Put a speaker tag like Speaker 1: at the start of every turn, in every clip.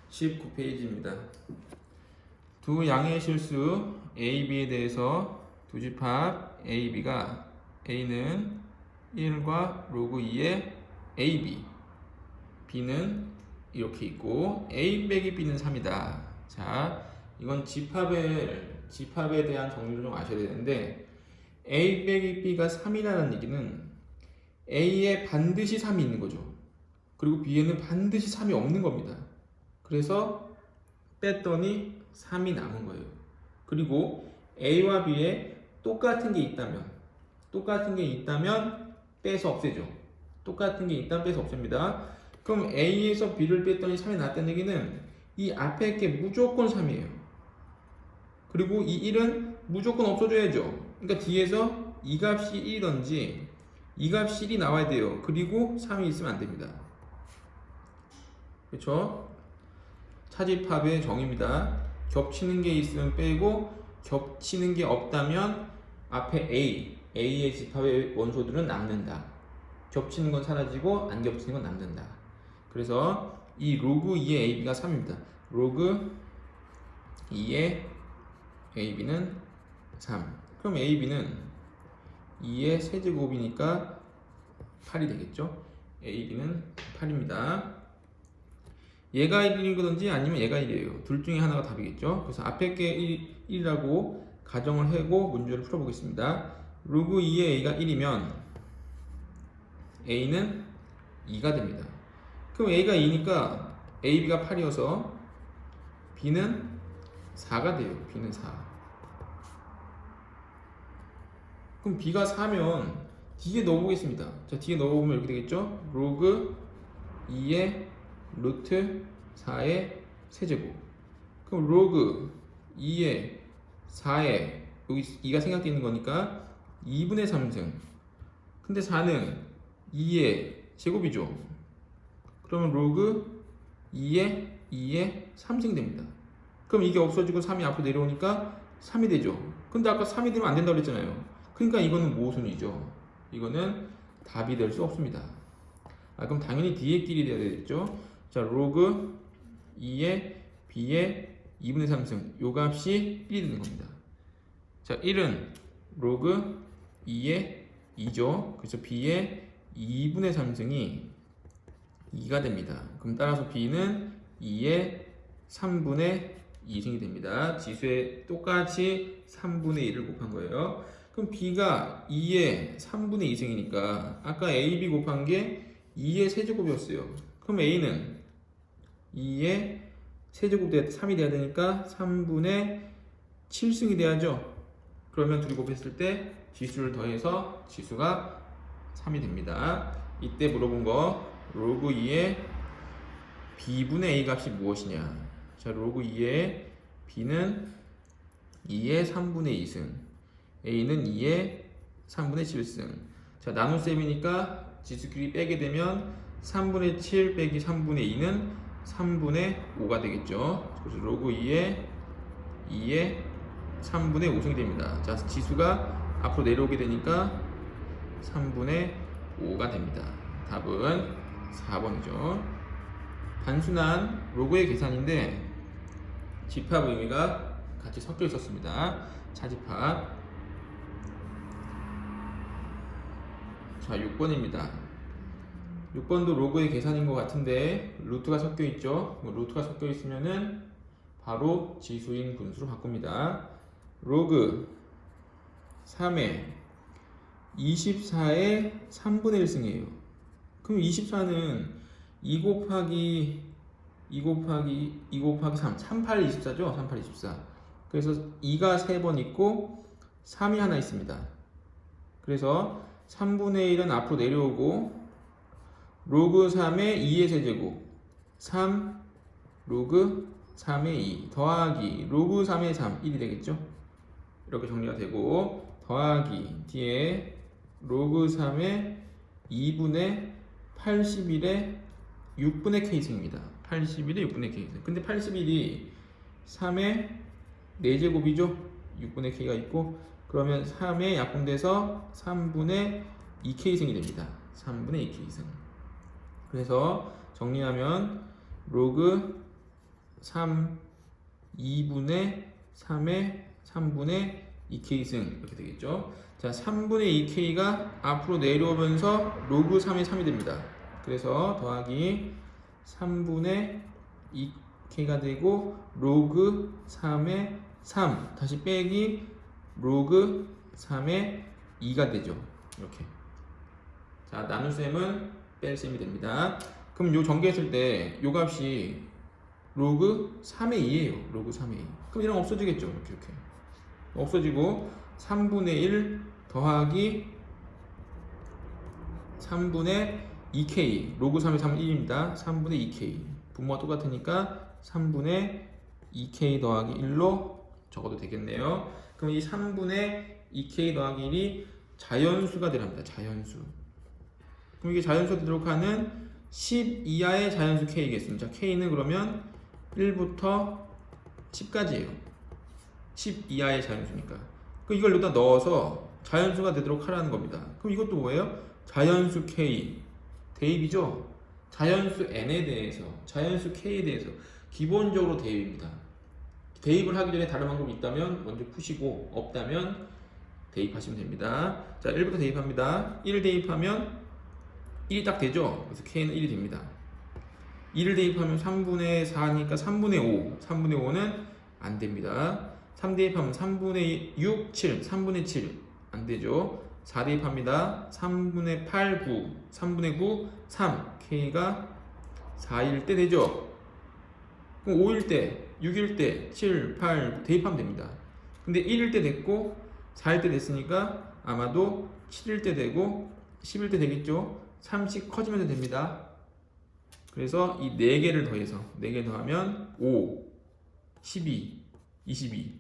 Speaker 1: 19페이지입니다. 두 양의 실수 A, B에 대해서 두 집합 A, B가 A는 1과 로그 2의 AB, B는 이렇게 있고 A 빼기 B는 3이다. 자, 이건 집합에 대한 정리를 좀 아셔야 되는데 A 빼기 B가 3이라는 얘기는 A에 반드시 3이 있는 거죠. 그리고 B에는 반드시 3이 없는 겁니다. 그래서 뺐더니 3이 남은 거예요. 그리고 A와 B에 똑같은 게 있다면 빼서 없애죠. 똑같은 게 있다면 빼서 없앱니다. 그럼 A에서 B를 뺐더니 3이 나왔다는 얘기는 이 앞에 게 무조건 3이에요. 그리고 이 1은 무조건 없어져야죠. 그러니까 뒤에서 이 값이 1이든지 이 값이 1이 나와야 돼요. 그리고 3이 있으면 안 됩니다. 그렇죠? 차집합의 정의입니다. 겹치는 게 있으면 빼고 겹치는 게 없다면 앞에 A의 집합의 원소들은 남는다. 겹치는 건 사라지고 안 겹치는 건 남는다. 그래서 이 로그 2의 AB가 3입니다. 로그 2의 AB는 3. 그럼 AB는 2의 세제곱이니까 8이 되겠죠? AB는 8입니다. 얘가 1이거든지 아니면 얘가 1이에요. 둘 중에 하나가 답이겠죠. 그래서 앞에 게 1이라고 가정을 하고 문제를 풀어보겠습니다. 로그 2의 A가 1이면 A는 2가 됩니다. 그럼 A가 2니까 AB가 8이어서 B는 4가 돼요. B는 4. 그럼 B가 4면 뒤에 넣어보겠습니다. 자, 뒤에 넣어보면 이렇게 되겠죠. 로그 2의 루트 4의 세제곱. 그럼 로그 2의 4의 여기 2가 생략되어 있는 거니까 2분의 3승. 근데 4는 2의 제곱이죠. 그러면 로그 2의 3승 됩니다. 그럼 이게 없어지고 3이 앞으로 내려오니까 3이 되죠. 근데 아까 3이 되면 안 된다고 그랬잖아요. 그러니까 이거는 모순이죠. 이거는 답이 될 수 없습니다. 그럼 당연히 뒤에 길이 돼야 되겠죠. 자, 로그 2의 B의 2분의 3승. 요 값이 1이 되는 겁니다. 자, 1은 로그 2의 2죠. 그래서 B의 2분의 3승이 2가 됩니다. 그럼 따라서 B는 2의 3분의 2승이 됩니다. 지수에 똑같이 3분의 1을 곱한 거예요. 그럼 B가 2의 3분의 2승이니까 아까 AB 곱한 게 2의 세제곱이었어요. 그럼 A는 2의 세제곱 3이 돼야 되니까 3분의 7승이 돼야죠. 그러면 둘이 곱했을 때 지수를 더해서 지수가 3이 됩니다. 이때 물어본 거 로그 2의 B분의 A 값이 무엇이냐. 자, 로그 2의 B는 2의 3분의 2승, A는 2의 3분의 7승. 자, 나눗셈이니까 지수끼리 빼게 되면 3분의 7 빼기 3분의 2는 3분의 5가 되겠죠. 그래서 로그 2의 3분의 5승이 됩니다. 자, 지수가 앞으로 내려오게 되니까 3분의 5가 됩니다. 답은 4번이죠. 단순한 로그의 계산인데 집합 의미가 같이 섞여 있었습니다. 차집합. 자, 6번입니다. 6번도 로그의 계산인 것 같은데 루트가 섞여 있죠. 루트가 섞여 있으면은 바로 지수인 분수로 바꿉니다. 로그 3의 24의 3분의 1승이에요. 그럼 24는 2 곱하기 3, 38, 24죠? 38, 24. 그래서 2가 3번 있고 3이 하나 있습니다. 그래서 3분의 1은 앞으로 내려오고 로그 3의 2의 세제곱 3 로그 3의 2 더하기 로그 3의 3 1이 되겠죠? 이렇게 정리가 되고 더하기 뒤에 로그 3의 2분의 81의 6분의 K승입니다. 81의 6분의 K승. 근데 81이 3의 4제곱이죠? 6분의 K가 있고 그러면 3에 약분돼서 3분의 2K승이 됩니다. 3분의 2K승. 그래서 정리하면 로그 3 2분의 3의 3분의 2k승 이렇게 되겠죠. 자, 3분의 2k가 앞으로 내려오면서 로그 3의 3이 됩니다. 그래서 더하기 3분의 2k가 되고 로그 3의 3 다시 빼기 로그 3의 2가 되죠. 이렇게. 자, 나눗셈은 뺄셈이 됩니다. 그럼 요 전개했을 때 요 값이 로그 3의 2예요. 로그 3의 2. 그럼 이랑 없어지겠죠. 이렇게. 없어지고 3분의 1 더하기 3분의 2k. 로그 3의 3은 1입니다. 3분의 2k. 분모가 똑같으니까 3분의 2k 더하기 1로 적어도 되겠네요. 그럼 이 3분의 2k 더하기 1이 자연수가 되랍니다. 자연수. 그럼 이게 자연수가 되도록 하는 10 이하의 자연수 k겠습니다. k는 그러면 1부터 10까지예요. 10 이하의 자연수니까. 그럼 이걸 여기다 넣어서 자연수가 되도록 하라는 겁니다. 그럼 이것도 뭐예요? 자연수 k. 대입이죠? 자연수 n에 대해서, 자연수 k에 대해서 기본적으로 대입입니다. 대입을 하기 전에 다른 방법이 있다면 먼저 푸시고 없다면 대입하시면 됩니다. 자, 1부터 대입합니다. 1 대입하면 1이 딱 되죠? 그래서 k는 1이 됩니다. 1을 대입하면 3분의 4니까 3분의 5. 3분의 5는 안 됩니다. 3 대입하면 3분의 6, 7. 3분의 7. 안 되죠. 4 대입합니다. 3분의 8, 9. 3분의 9, 3. k가 4일 때 되죠. 그럼 5일 때, 6일 때, 7, 8 대입하면 됩니다. 근데 1일 때 됐고 4일 때 됐으니까 아마도 7일 때 되고 10일 때 되겠죠. 3씩 커지면서 됩니다. 그래서 이 4개를 더해서 4개 더하면 5, 12, 22.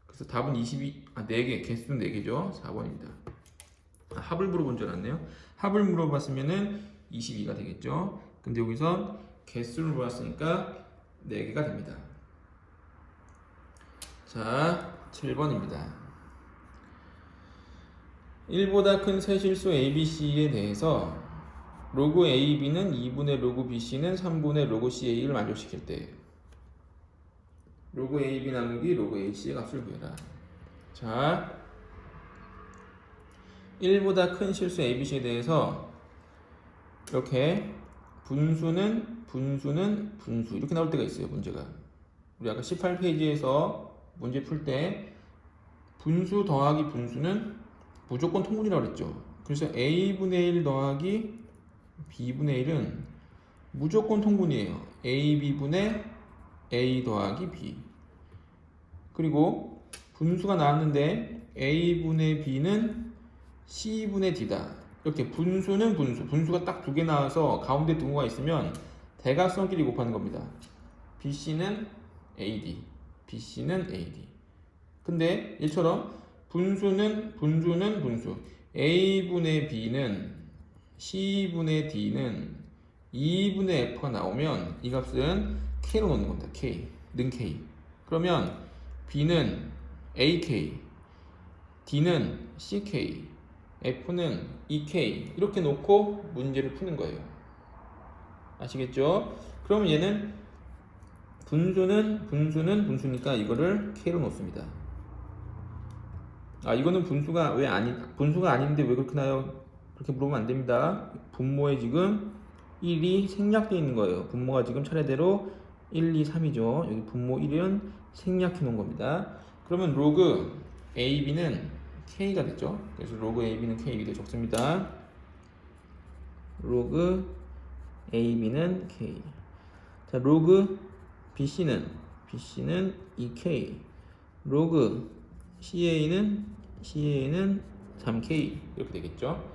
Speaker 1: 그래서 답은 4개, 개수는 4개죠. 4번입니다. 합을 물어본 줄 알았네요. 합을 물어봤으면은 22가 되겠죠. 근데 여기서 개수를 물어봤으니까 4개가 됩니다. 자, 7번입니다. 1보다 큰 세실수 ABC에 대해서 로그 AB는 2분의 로그 BC는 3분의 로그 CA를 만족시킬 때 로그 AB 나누기 로그 AC의 값을 구해라. 자, 1보다 큰 실수 ABC에 대해서 이렇게 분수 이렇게 나올 때가 있어요. 문제가 우리 아까 18페이지에서 문제 풀 때 분수 더하기 분수는 무조건 통분이라고 그랬죠. 그래서 A분의 1 더하기 B분의 1은 무조건 통분이에요. AB분의 A 더하기 B. 그리고 분수가 나왔는데 A분의 B는 C분의 D다. 이렇게 분수는 분수가 딱 2개 나와서 가운데 등호가 있으면 대각선끼리 곱하는 겁니다. BC는 AD, BC는 AD. 근데 이처럼 분수는 분수. A분의 B는 C분의 D는 2분의 F가 나오면 이 값은 K로 넣는 겁니다. K, 는 K. 그러면 B는 AK, D는 CK, F는 EK 이렇게 놓고 문제를 푸는 거예요. 아시겠죠? 그럼 얘는 분수니까 이거를 K로 놓습니다. 이거는 분수가 아닌데 왜 그렇게 나요? 그렇게 물어보면 안 됩니다. 분모에 지금 1이 생략되어 있는 거예요. 분모가 지금 차례대로 1, 2, 3이죠. 여기 분모 1은 생략해 놓은 겁니다. 그러면 로그 AB는 K가 됐죠. 그래서 로그 AB는 K 이렇게 적습니다. 로그 AB는 K. 자, 로그 BC는 2K. 로그 CA는 3K 이렇게 되겠죠.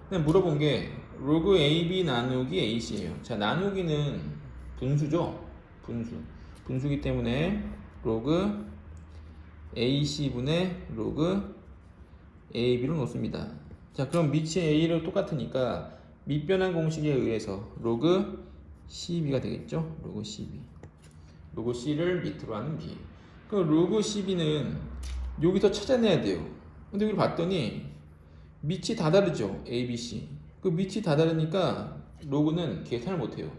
Speaker 1: 그냥 물어본 게 로그 AB 나누기 AC예요. 자, 나누기는 분수죠. 분수기 때문에 로그 AC분의 로그 AB로 놓습니다. 자, 그럼 밑이 A로 똑같으니까 밑변환 공식에 의해서 로그 CB가 되겠죠. 로그 CB. 로그 C를 밑으로 하는 B. 그 로그 CB는 여기서 찾아내야 돼요. 근데 여기 봤더니 밑이 다 다르죠. A, B, C. 그 밑이 다 다르니까 로그는 계산을 못해요.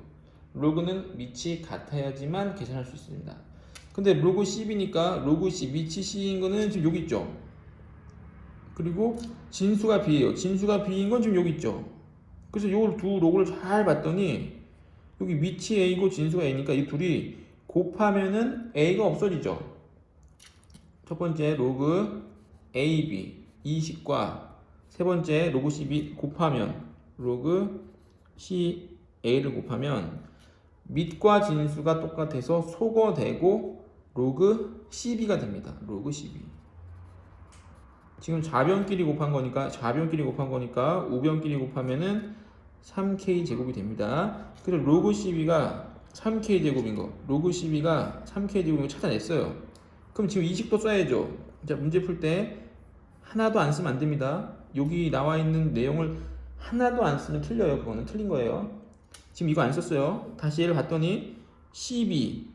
Speaker 1: 로그는 밑이 같아야지만 계산할 수 있습니다. 근데 로그 10이니까 로그 10 밑이 C인 거는 지금 여기 있죠. 그리고 진수가 B예요. 진수가 B인 건 지금 여기 있죠. 그래서 요 두 로그를 잘 봤더니 여기 밑이 A고 진수가 A니까 이 둘이 곱하면은 A가 없어지죠. 첫 번째 로그 AB 20과 세 번째 로그 12 곱하면 로그 CA를 곱하면 밑과 진수가 똑같아서 소거되고 로그 12가 됩니다. 로그 12. 지금 좌변끼리 곱한 거니까 우변끼리 곱하면은 3k 제곱이 됩니다. 그래서 로그 12가 3k 제곱인 거, 로그 12가 3k 제곱인 거 찾아냈어요. 그럼 지금 20도 써야죠. 자, 문제 풀 때 하나도 안 쓰면 안 됩니다. 여기 나와 있는 내용을 하나도 안 쓰면 틀려요. 그거는 틀린 거예요. 지금 이거 안 썼어요. 다시 얘를 봤더니 CB,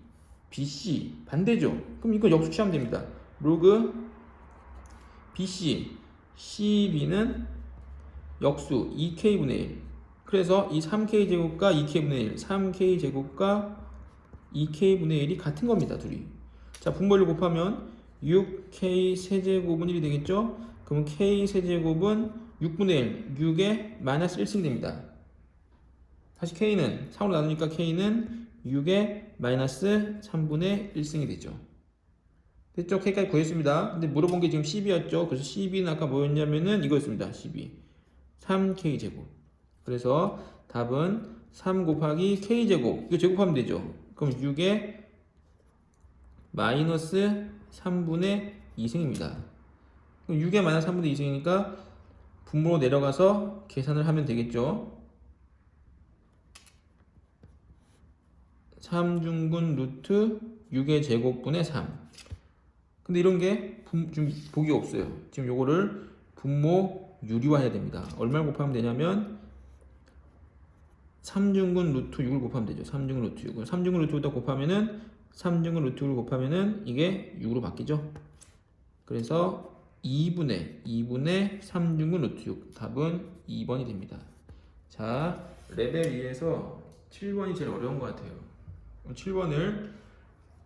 Speaker 1: BC 반대죠. 그럼 이거 역수치하면 됩니다. 로그 BC, CB는 역수 2K분의 1. 그래서 이 3K 제곱과 2K분의 1, 3K 제곱과 2K분의 1이 같은 겁니다. 둘이. 자, 분모를 곱하면 6K 세제곱은 1이 되겠죠? 그럼 K 세제곱은 6분의 1, 6에 마이너스 1승이 됩니다. 다시 K는 3으로 나누니까 K는 6에 마이너스 3분의 1승이 되죠. 됐죠? K까지 구했습니다. 근데 물어본 게 지금 12였죠? 그래서 12는 아까 뭐였냐면은 이거였습니다. 12. 3K 제곱. 그래서 답은 3 곱하기 K 제곱. 이거 제곱하면 되죠? 그럼 6에 마이너스 3분의 2승입니다. 6에 마이너스 3분의 2승이니까 분모로 내려가서 계산을 하면 되겠죠. 3중근 루트 6의 제곱분의 3. 근데 이런 게 좀 보기 없어요. 지금 요거를 분모 유리화해야 됩니다. 얼마를 곱하면 되냐면 3중근 루트 6을 곱하면 되죠. 3중근 루트 6을 3중근 루트 6을 곱하면은 3중근 루트 6을 곱하면은 이게 6으로 바뀌죠. 그래서 2분의 3중근 루트 6 답은 2번이 됩니다. 자, 레벨 2에서 7번이 제일 어려운 것 같아요. 7번을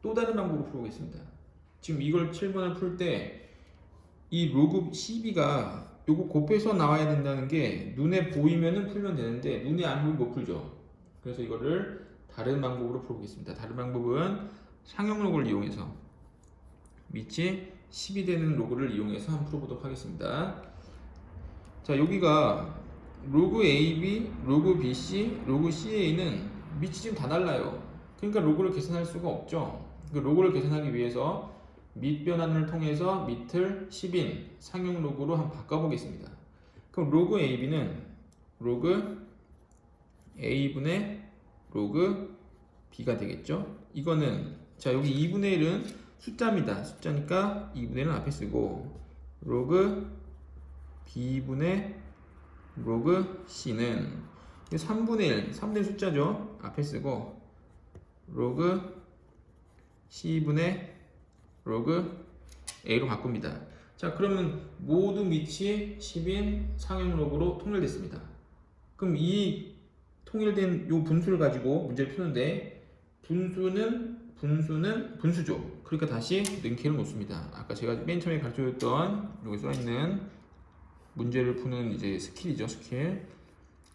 Speaker 1: 또 다른 방법으로 풀어보겠습니다. 지금 이걸 7번을 풀 때 이 로그 12가 요거 곱해서 나와야 된다는 게 눈에 보이면은 풀면 되는데 눈에 안 보이면 못 풀죠. 그래서 이거를 다른 방법으로 풀어보겠습니다. 다른 방법은 상형 로그를 이용해서 밑이 10이 되는 로그를 이용해서 한번 풀어보도록 하겠습니다. 자, 여기가 로그 AB, 로그 BC, 로그 CA는 밑이 지금 다 달라요. 그러니까 로그를 계산할 수가 없죠. 그 로그를 계산하기 위해서 밑 변환을 통해서 밑을 10인 상형 로그로 한번 바꿔보겠습니다. 그럼 로그 AB는 로그 A분의 로그 B가 되겠죠. 이거는 자, 여기 2분의 1은 숫자입니다. 숫자니까 2분의 1은 앞에 쓰고 로그 B분의 로그 C는 3분의 1, 3분의 1 숫자죠. 앞에 쓰고 로그 C분의 로그 A로 바꿉니다. 자, 그러면 모두 밑이 10인 상형 로그로 통일됐습니다. 그럼 이 통일된 요 분수를 가지고 문제를 푸는데 분수는 분수죠. 그러니까 다시 능키를 놓습니다. 아까 제가 맨 처음에 가르쳐줬던 여기 써있는 문제를 푸는 이제 스킬이죠. 스킬.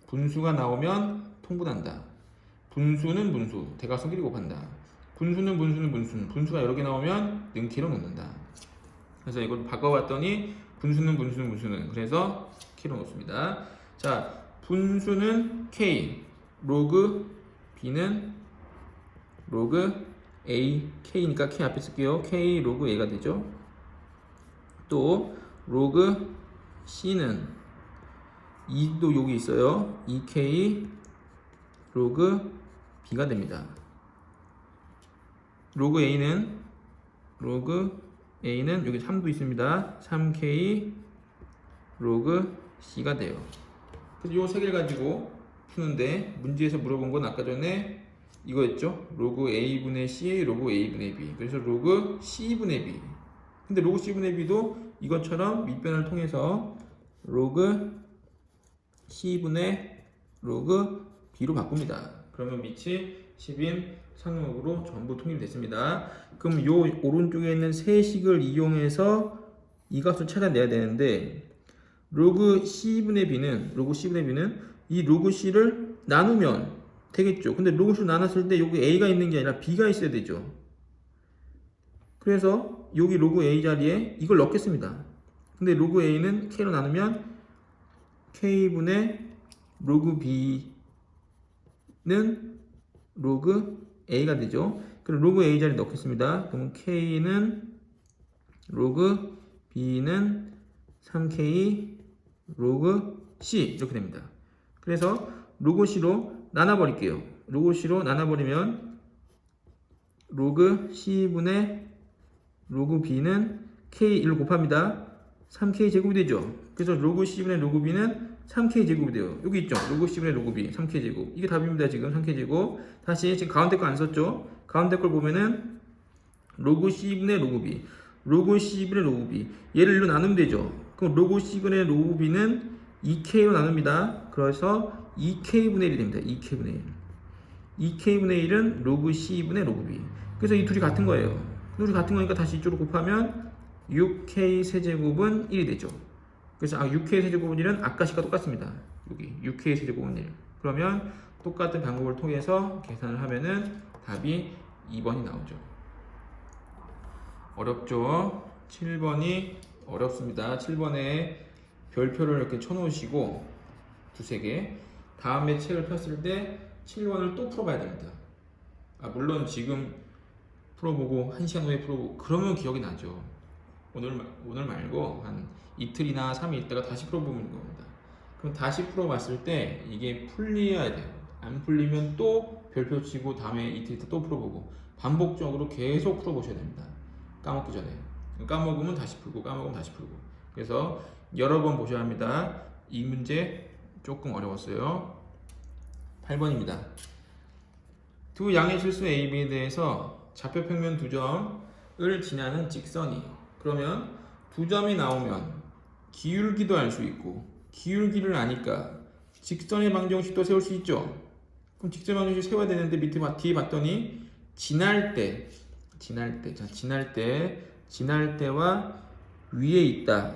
Speaker 1: 분수가 나오면 통분한다. 분수는 분수, 대각선끼리 곱한다. 분수가 여러 개 나오면 능키로 놓는다. 그래서 이걸 바꿔봤더니 분수는 그래서 키로 놓습니다. 자, 분수는 K, 로그 B는 로그 A, K니까 K 앞에 쓸게요. K 로그 A가 되죠. 또 로그 C는 2도 여기 있어요. 2K 로그 B가 됩니다. 로그 A는 여기 3도 있습니다. 3K 로그 C가 돼요. 그래서 이 세 개를 가지고 푸는데 문제에서 물어본 건 아까 전에 이거였죠. 로그 A분의 C, 로그 A분의 B. 그래서 로그 C분의 B. 근데 로그 C분의 B도 이것처럼 밑변을 통해서 로그 C분의 로그 B로 바꿉니다. 그러면 밑이 10인 상용으로 전부 통일이 됐습니다. 그럼 요 오른쪽에 있는 세식을 이용해서 이 값을 찾아내야 되는데 로그 C분의 B는 이 로그 C를 나누면 되겠죠. 근데 로그 C를 나눴을 때 여기 A가 있는 게 아니라 B가 있어야 되죠. 그래서 여기 로그 A 자리에 이걸 넣겠습니다. 근데 로그 A는 K로 나누면 K분의 로그 B는 로그 A가 되죠. 그럼 로그 A 자리에 넣겠습니다. 그럼 K는 로그 B는 3K 로그 C 이렇게 됩니다. 그래서 로그 C로 나눠버릴게요. 로그 C로 나눠버리면 로그 C분의 로그 B는 K1로 곱합니다. 3K 제곱이 되죠. 그래서 로그 C분의 로그 B는 3K 제곱이 돼요. 여기 있죠. 로그 C분의 로그 B 3K 제곱. 이게 답입니다. 지금 3K 제곱. 다시 지금 가운데 거 안 썼죠. 가운데 걸 보면은 로그 C분의 로그 B 로그 C분의 로그 B 얘를 일로 나누면 되죠. 그럼 로그 C분의 로그 B는 2K로 나눕니다. 그래서 2K분의 1이 됩니다. 2K분의 1 2K분의 1은 로그 C분의 로그 B. 그래서 이 둘이 같은 거예요. 둘이 같은 거니까 다시 이쪽으로 곱하면 6K 세제곱은 1이 되죠. 그래서 6K 세제곱은 1은 아까 식과 똑같습니다. 여기 6K 세제곱은 1. 그러면 똑같은 방법을 통해서 계산을 하면은 답이 2번이 나오죠. 어렵죠? 7번이 어렵습니다. 7번에 별표를 이렇게 쳐놓으시고 두세 개 다음에 책을 폈을 때 7번을 또 풀어봐야 됩니다. 물론 지금 풀어보고 1시간 후에 풀어보고 그러면 기억이 나죠. 오늘 말고 한 이틀이나 3일 있다가 다시 풀어보는 겁니다. 그럼 다시 풀어봤을 때 이게 풀려야 돼요. 안 풀리면 또 별표 치고 다음에 이틀 있다 또 풀어보고 반복적으로 계속 풀어보셔야 됩니다. 까먹기 전에. 까먹으면 다시 풀고 까먹으면 다시 풀고. 그래서 여러 번 보셔야 합니다. 이 문제 조금 어려웠어요. 8번입니다. 두 양의 실수 A, B에 대해서 좌표평면 두 점을 지나는 직선이 그러면 두 점이 나오면 기울기도 알 수 있고 기울기를 아니까 직선의 방정식도 세울 수 있죠. 그럼 직선의 방정식 세워야 되는데 밑에 뒤에 봤더니 지날 때와 위에 있다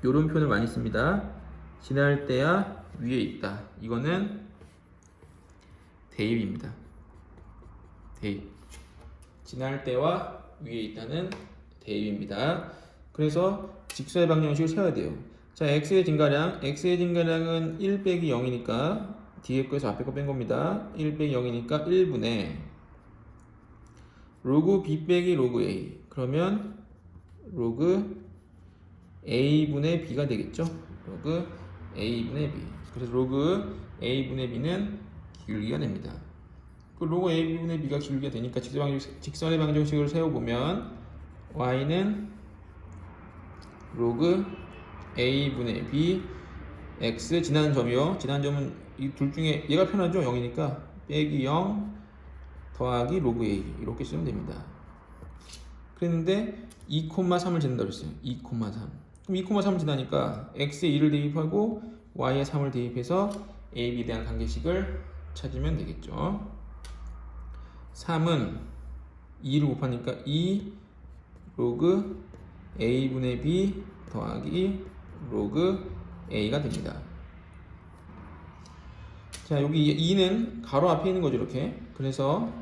Speaker 1: 요런 표현을 많이 씁니다. 지날 때야 위에 있다 이거는 대입입니다. 대입. 지날 때와 위에 있다는 대입입니다. 그래서 직선의 방정식을 세워야 돼요. 자, x의 증가량은 1 빼기 0이니까 뒤에 거에서 앞에 거 뺀 겁니다. 1 빼기 0이니까 1분의 로그 b 빼기 로그 a 그러면 로그 a분의 b가 되겠죠. 로그 a분의 b 그래서 로그 a분의 b는 기울기가 됩니다. 그 로그 a분의 b가 기울기가 되니까 직선의 방정식을 세워보면 y는 로그 a분의 b x 지나는 점이요. 지나는 점은 이 둘 중에 얘가 편하죠. 0이니까 빼기 0 더하기 로그 a 이렇게 쓰면 됩니다. 그랬는데 2,3을 지난다고 했어요. 2,3 그럼 2,3을 지나니까 x에 2를 대입하고 y에 3을 대입해서 a, b에 대한 관계식을 찾으면 되겠죠. 3은 2를 곱하니까 2 로그 a분의 b 더하기 로그 a가 됩니다. 자, 여기 2는 가로 앞에 있는 거죠. 이렇게. 그래서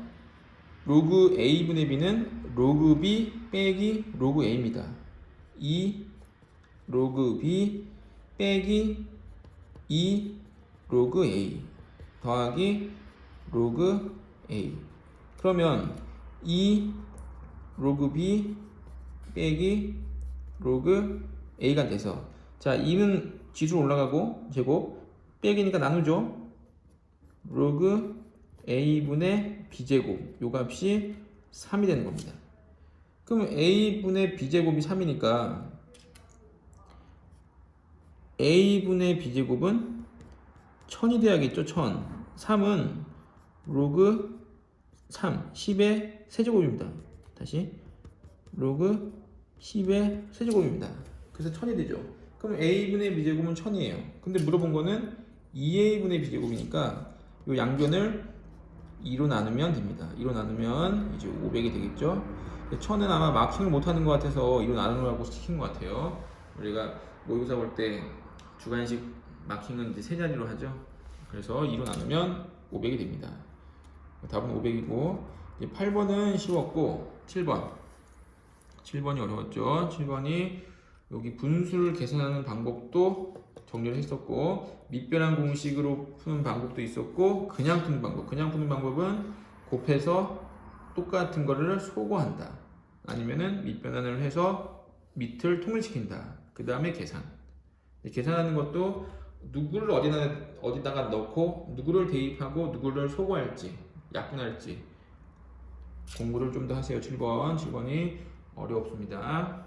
Speaker 1: 로그 a분의 b는 로그 b 빼기 로그 a입니다. 2 로그 b 빼기 2 로그 a 더하기 로그 a 그러면 2 로그 b 빼기 로그 a가 돼서 자 2는 지수로 올라가고 제곱 빼기니까 나누죠. 로그 a분의 b제곱 요 값이 3이 되는 겁니다. 그럼 a분의 b제곱이 3이니까 a분의 b제곱은 1000이 돼야겠죠. 1000 3은 로그 3 10의 세제곱입니다. 다시 로그 10의 세제곱입니다. 그래서 1000이 되죠. 그럼 a분의 b제곱은 1000이에요. 근데 물어본 거는 2a분의 b제곱이니까 이 양변을 2로 나누면 됩니다. 2로 나누면 이제 500이 되겠죠. 1000은 아마 마킹을 못하는 것 같아서 2로 나누라고 시킨 것 같아요. 우리가 모의고사 볼 때 주관식 마킹은 이제 세 자리로 하죠. 그래서 2로 나누면 500이 됩니다. 답은 500이고, 이제 8번은 쉬웠고 7번이 어려웠죠. 7번이 여기 분수를 계산하는 방법도 정리를 했었고, 밑변환 공식으로 푸는 방법도 있었고, 그냥 푸는 방법은 곱해서 똑같은 거를 소거한다, 아니면은 밑변환을 해서 밑을 통일시킨다, 그 다음에 계산하는 것도 누구를 어디다가 넣고 누구를 대입하고 누구를 소거할지 약분할지 공부를 좀 더 하세요. 7번이 어렵습니다.